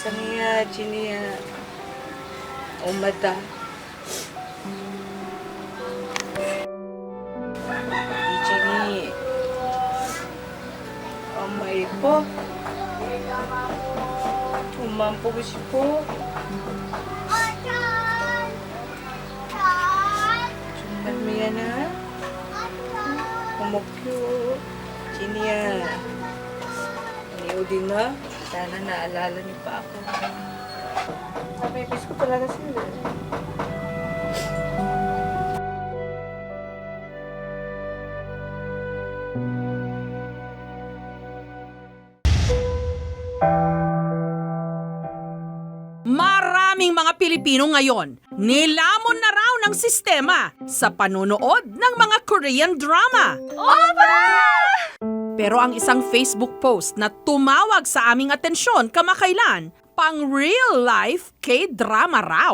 Saniya, Chiniya, Umada. Chini, Amay po. Umampo ko si po. Sumbat mo yan ha? Kumukyo. Chiniya. Niudin na. Sana naalala niyo pa ako. Napipis ko talaga sila. Maraming mga Pilipino ngayon nilamon na raw ng sistema sa panonood ng mga Korean drama. Pero ang isang Facebook post na tumawag sa aming atensyon kamakailan, pang real life K-drama raw.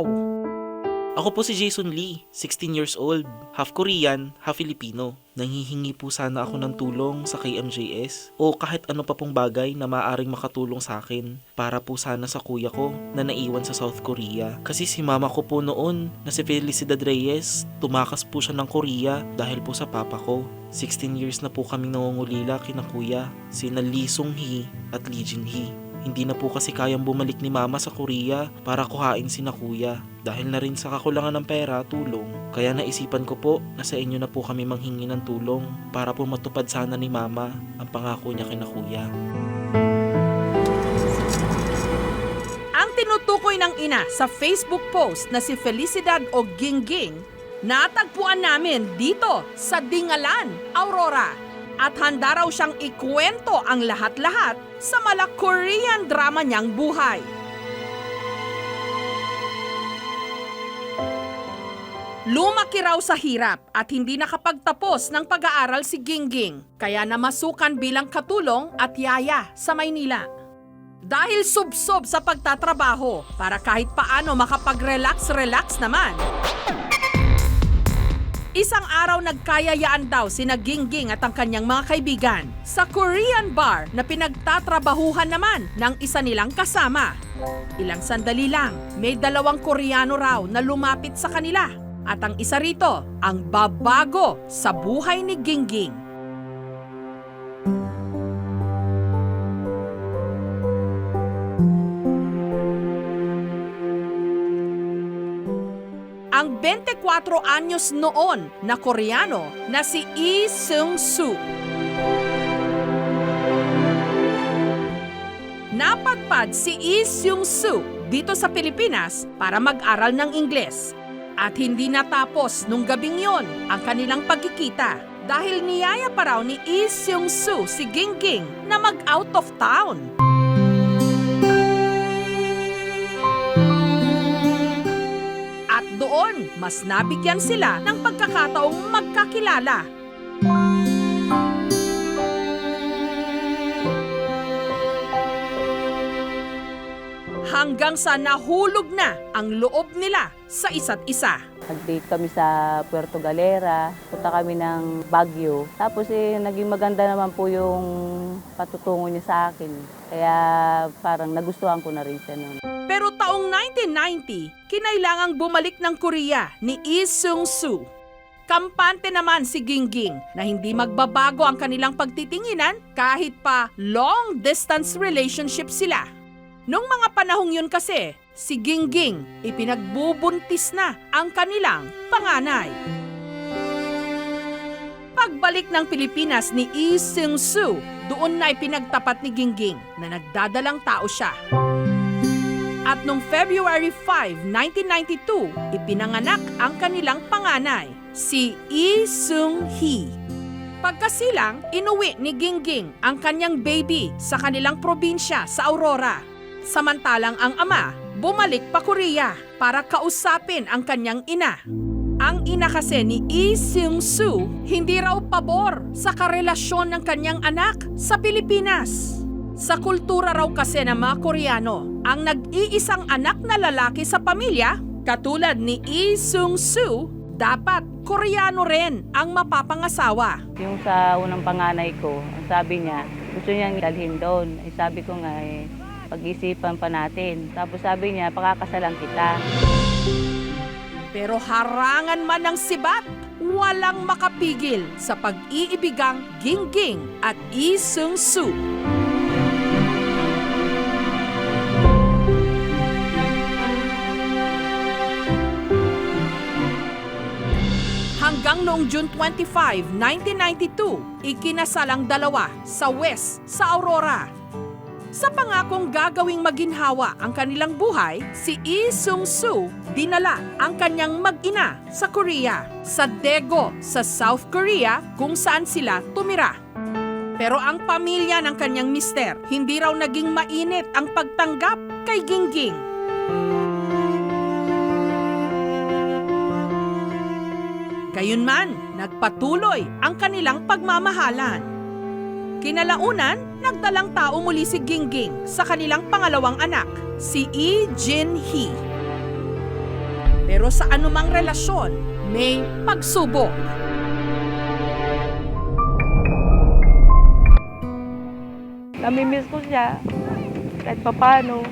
Ako po si Jason Lee, 16 years old, half Korean, half Filipino. Nanghihingi po sana ako ng tulong sa KMJS o kahit ano pa pong bagay na maaaring makatulong sa akin para po sana sa kuya ko na naiwan sa South Korea. Kasi si mama ko po noon na si Felicidad Reyes, tumakas po siya ng Korea dahil po sa papa ko. 16 years na po kaming nangungulila kina kuya, sina Lee Sung-hee at Lee Jin-hee. Hindi na po kasi kayang bumalik ni mama sa Korea para kuhain sina kuya. Dahil na rin sa kakulangan ng pera, tulong. Kaya naisipan ko po na sa inyo na po kami manghingi ng tulong para po matupad sana ni mama ang pangako niya kina kuya. Ang tinutukoy ng ina sa Facebook post na si Felicidad o Gingging, natagpuan namin dito sa Dingalan, Aurora. At handa raw siyang ikwento ang lahat-lahat sa mala-Korean drama niyang buhay. Lumaki raw sa hirap at hindi nakapagtapos ng pag-aaral si Gingging, kaya namasukan bilang katulong at yaya sa Maynila. Dahil subsob sa pagtatrabaho para kahit paano makapag-relax naman, isang araw nagkayayaan daw sina Gingging at ang kanyang mga kaibigan sa Korean bar na pinagtatrabahuhan naman ng isa nilang kasama. Ilang sandali lang, may dalawang Koreano raw na lumapit sa kanila at ang isa rito ang babago sa buhay ni Gingging. Ang 24 anyos noon na Koreano na si Lee Seung-soo. Napadpad si Lee Seung-soo dito sa Pilipinas para mag-aral ng Ingles. At hindi natapos nung gabing yon ang kanilang pagkikita dahil niyaya pa raw ni Lee Seung-soo si Gingging na mag-out of town. Doon, mas nabigyan sila ng pagkakataong magkakilala. Hanggang sa nahulog na ang loob nila sa isa't isa. Nag-date kami sa Puerto Galera, punta kami ng Baguio. Tapos naging maganda naman po yung patutungo niya sa akin. Kaya parang nagustuhan ko na rin siya noon. Pero taong 1990, kinailangang bumalik ng Korea ni Lee Seung-soo. Kampante naman si Gingging na hindi magbabago ang kanilang pagtitinginan kahit pa long-distance relationship sila. Noong mga panahong yun kasi, si Gingging ipinagbubuntis na ang kanilang panganay. Pagbalik ng Pilipinas ni Lee Seung-soo, doon na ipinagtapat ni Gingging na nagdadalang tao siya. At noong February 5, 1992, ipinanganak ang kanilang panganay, si Lee Sung-hee. Pagkasilang, inuwi ni Gingging ang kanyang baby sa kanilang probinsya sa Aurora. Samantalang ang ama, bumalik pa Korea para kausapin ang kanyang ina. Ang ina kasi ni Lee Seung-soo hindi raw pabor sa karelasyon ng kanyang anak sa Pilipinas. Sa kultura raw kasi ng mga Koreano, ang nag-iisang anak na lalaki sa pamilya, katulad ni Lee Seung-soo, dapat Koreano rin ang mapapangasawa. Yung sa unang panganay ko, ang sabi niya, gusto niyang dalhin doon. Sabi ko nga pag-isipan pa natin. Tapos sabi niya, pakakasalan kita. Pero harangan man ng sibat, walang makapigil sa pag-iibigang Gingging at Lee Seung-soo. Hanggang noong June 25, 1992, ikinasal ang dalawa sa West sa Aurora. Sa pangakong gagawing maginhawa ang kanilang buhay, si Lee Seung-soo dinala ang kanyang mag-ina sa Korea, sa Daegu sa South Korea kung saan sila tumira. Pero ang pamilya ng kanyang mister, hindi raw naging mainit ang pagtanggap kay Gingging. Gayunman, nagpatuloy ang kanilang pagmamahalan. Kinalaunan, nagdalang tao muli si Gingging sa kanilang pangalawang anak, si Lee Jin-hee. Pero sa anumang relasyon, may pagsubok. Namimiss ko siya kahit papano.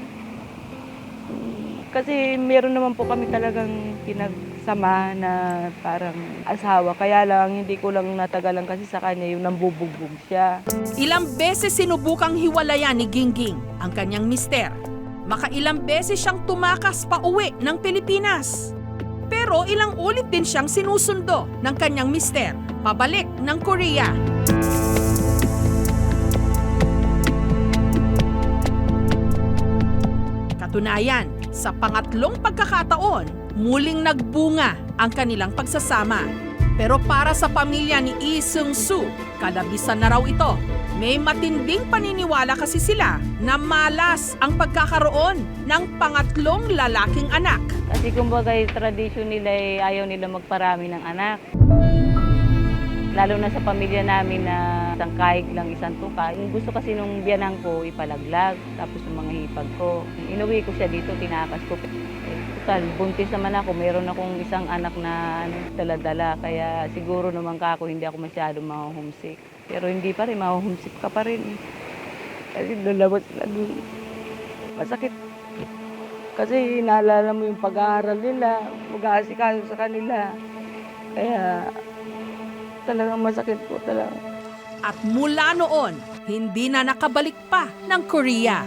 Kasi meron naman po kami talagang pinagsama na parang asawa. Kaya lang, hindi ko lang natagalan kasi sa kanya yung nambubugbog siya. Ilang beses sinubukang hiwalayan ni Gingging ang kanyang mister. Makailang beses siyang tumakas pa uwi ng Pilipinas. Pero ilang ulit din siyang sinusundo ng kanyang mister pabalik ng Korea. Katunayan, sa pangatlong pagkakataon, muling nagbunga ang kanilang pagsasama. Pero para sa pamilya ni Lee Seung-soo, kalabisan na raw ito. May matinding paniniwala kasi sila na malas ang pagkakaroon ng pangatlong lalaking anak. Kasi kumbaga yung tradisyon nila ayaw nila magparami ng anak. Lalo na sa pamilya namin na isang kahig lang, isang tuka. Yung gusto kasi nung biyanang ko, ipalaglag. Tapos yung mga hipag ko. Inuwi ko siya dito, tinakas ko. Total, buntis naman ako. Meron akong isang anak na dala-dala. Kaya siguro naman ako, hindi ako masyadong ma-homesick. Pero hindi pa rin, ma-homesick ka pa rin. Kasi lalabas sila dun. Masakit. Kasi naalala mo yung pag-aaral nila, mag-aasikaso sa kanila. Kaya talagang masakit po talaga. At mula noon, hindi na nakabalik pa ng Korea.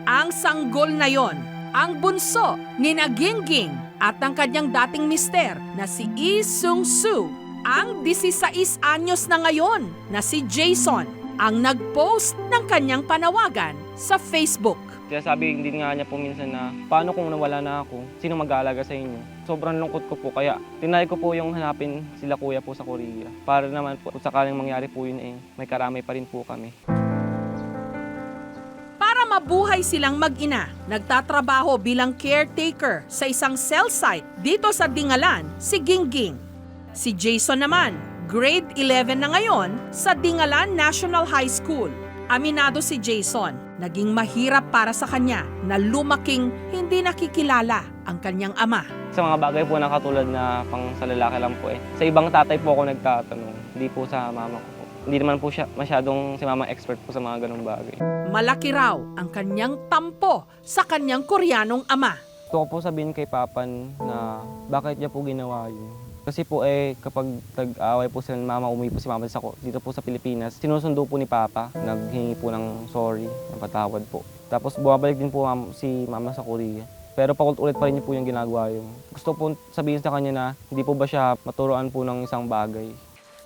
Ang sanggol na yon, ang bunso ni Gingging at ang kanyang dating mister na si Lee Seung-soo, ang 16 anyos na ngayon na si Jason, ang nag-post ng kanyang panawagan sa Facebook. Kaya sabi din nga niya po minsan na, paano kung nawala na ako? Sino mag-aalaga sa inyo? Sobrang lungkot ko po, kaya tinry ko po yung hanapin sila kuya po sa Korea. Para naman po, kung sakaling mangyari po yun may karamay pa rin po kami. Para mabuhay silang mag-ina, nagtatrabaho bilang caretaker sa isang cell site dito sa Dingalan, si Gingging. Si Jason naman, grade 11 na ngayon sa Dingalan National High School. Aminado si Jason, naging mahirap para sa kanya na lumaking hindi nakikilala ang kanyang ama. Sa mga bagay po na katulad na pang sa lalaki lang po Sa ibang tatay po ako nagtatanong, hindi po sa mama ko po. Hindi naman po siya masyadong si mama expert po sa mga ganung bagay. Malaki raw ang kanyang tampo sa kanyang Koreanong ama. Gusto ko po sabihin kay Papan na bakit niya po ginawa yun. Kasi po kapag tag-away po sila ng mama, umuwi po si mama dito po sa Pilipinas, sinusundo po ni Papa, naghingi po ng sorry, ng patawad po. Tapos bumabalik din po si mama sa Korea. Pero paulit-ulit pa rin niya po yung ginagawa yun. Gusto po sabihin sa kanya na hindi po ba siya maturuan po ng isang bagay.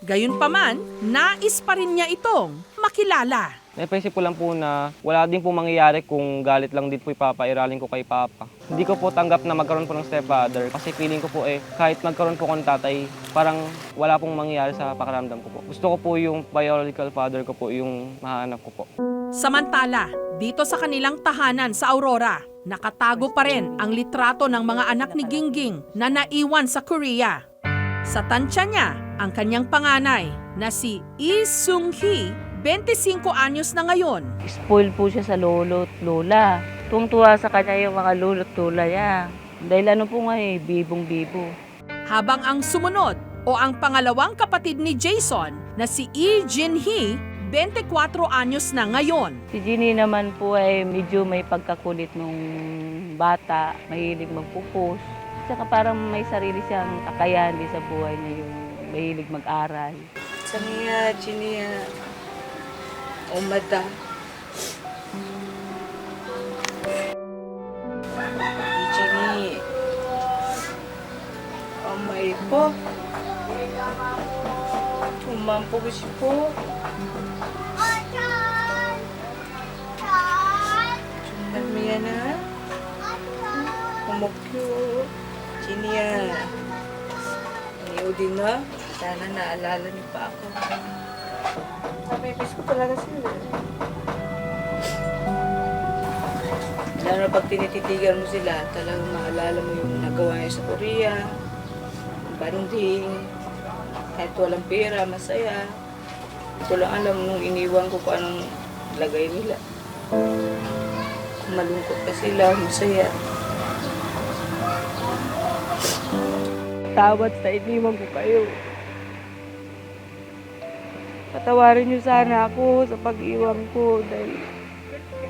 Gayunpaman, nais pa rin niya itong makilala. Naisip ko lang po na wala din po mangyayari kung galit lang din po ipapairalin ko kay Papa. Hindi ko po tanggap na magkaroon po ng stepfather kasi feeling ko po kahit magkaroon po ko ng tatay, parang wala pong mangyayari sa pakiramdam ko po. Gusto ko po yung biological father ko po, yung mahanap ko po. Samantala, dito sa kanilang tahanan sa Aurora, nakatago pa rin ang litrato ng mga anak ni Gingging na naiwan sa Korea. Sa tansya niya, ang kanyang panganay na si Lee Seung-hee, 25 anyos na ngayon. Spoil po siya sa lolo't lola. Tuwang-tuwa sa kanya yung mga lolo't lola niya. Dahil ano po nga bibong-bibo. Habang ang sumunod o ang pangalawang kapatid ni Jason na si Lee Jin-hee, 24 anyos na ngayon. Si Ginny naman po ay medyo may pagkakulit nung bata, mahilig magpupus. Tsaka parang may sarili siyang kakayahan din sa buhay niya, yung mahilig mag-aral. Saniya, Chinia. Umada. Chini. Amay po. Tumampo ko siya po. Chumban mo yan ha. Kumukyo. Chinia. Niyo na. Sana naalala niyo pa ako. Napipis ko talaga sila. Lalo na pag tinititigan mo sila, talagang maalala mo yung nagawa niya sa Korea, yung banding, kahit walang pera, masaya. Ito lang alam nung iniwan ko kung anong lagay nila. Kung malungkot pa sila, masaya. Tawad sa iniwan ko kayo. Patawarin niyo sana ako sa pag-iwan ko dahil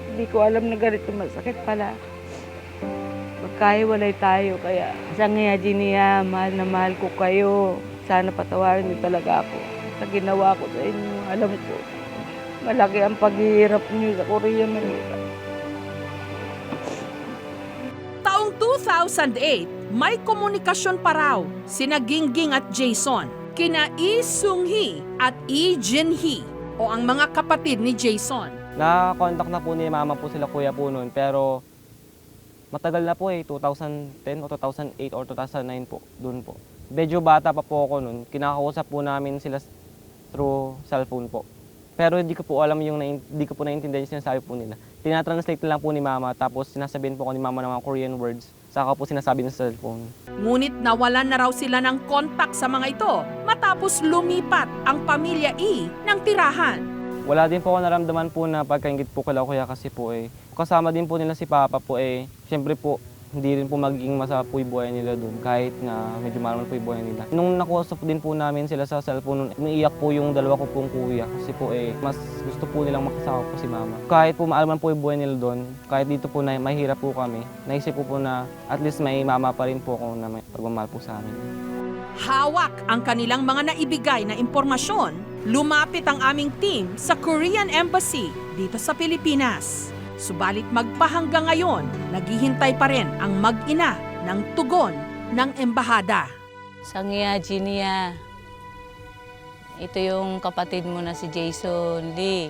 hindi ko alam na ganito masakit pala. Magkahiwalay tayo kaya sa ngayon, Ginia, mahal na mahal ko kayo. Sana patawarin niyo talaga ako sa ginawa ko sa inyo. Alam ko, malaki ang paghihirap niyo sa Korea, Manila. Taong 2008, may komunikasyon pa raw sina Gingging at Jason, kina Lee Seung-hee at Lee Jin-hee o ang mga kapatid ni Jason. Na-contact na po ni mama po sila kuya po noon, pero matagal na po 2010 o 2008 or 2009 po, doon po. Medyo bata pa po ako noon, kinakausap po namin sila through cellphone po. Pero hindi ko po alam hindi ko po naintindihan yung sinasabi po nila. Tinatranslate lang po ni mama, tapos sinasabihin po ko ni mama ng mga Korean words, saka po sinasabi ng cellphone. Ngunit nawalan na raw sila ng kontak sa mga ito matapos lumipat ang pamilya E ng tirahan. Wala din po ako naramdaman po na pagkaingit po kala kuya kasi po kasama din po nila si Papa po siyempre po hindi rin po magiging masarap po yung buhay nila doon kahit na medyo mahal po yung buhay nila. Nung nakusap din po namin sila sa cellphone, umiiyak po yung dalawa ko pong kuya kasi po mas gusto po nilang makasama po si Mama. Kahit po maalaman po yung buhay nila doon, kahit dito po na mahirap po kami, naisip po na at least may mama pa rin po ako na may pagmamahal po sa amin. Hawak ang kanilang mga naibigay na impormasyon. Lumapit ang aming team sa Korean Embassy dito sa Pilipinas. Subalit magpahanggang ngayon, naghihintay pa rin ang mag-ina ng tugon ng embahada. Sangya, Ginia, ito yung kapatid mo na si Jason Lee.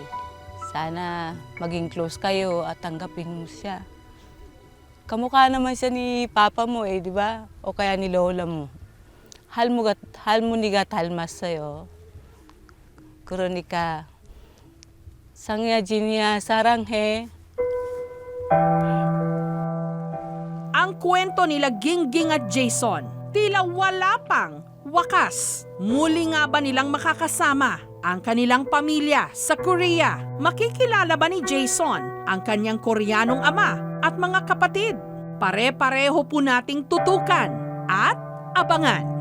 Sana maging close kayo at tanggapin mo siya. Kamukha naman siya ni Papa mo di ba? O kaya ni Lola mo. Hal mo nigat halmas sa'yo. Kronika. Sangya, Ginia, sarang he. Ang kwento nila Gingging at Jason, tila wala pang wakas. Muli nga ba nilang makakasama ang kanilang pamilya sa Korea? Makikilala ba ni Jason ang kanyang Koreanong ama at mga kapatid? Pare-pareho po nating tutukan at abangan.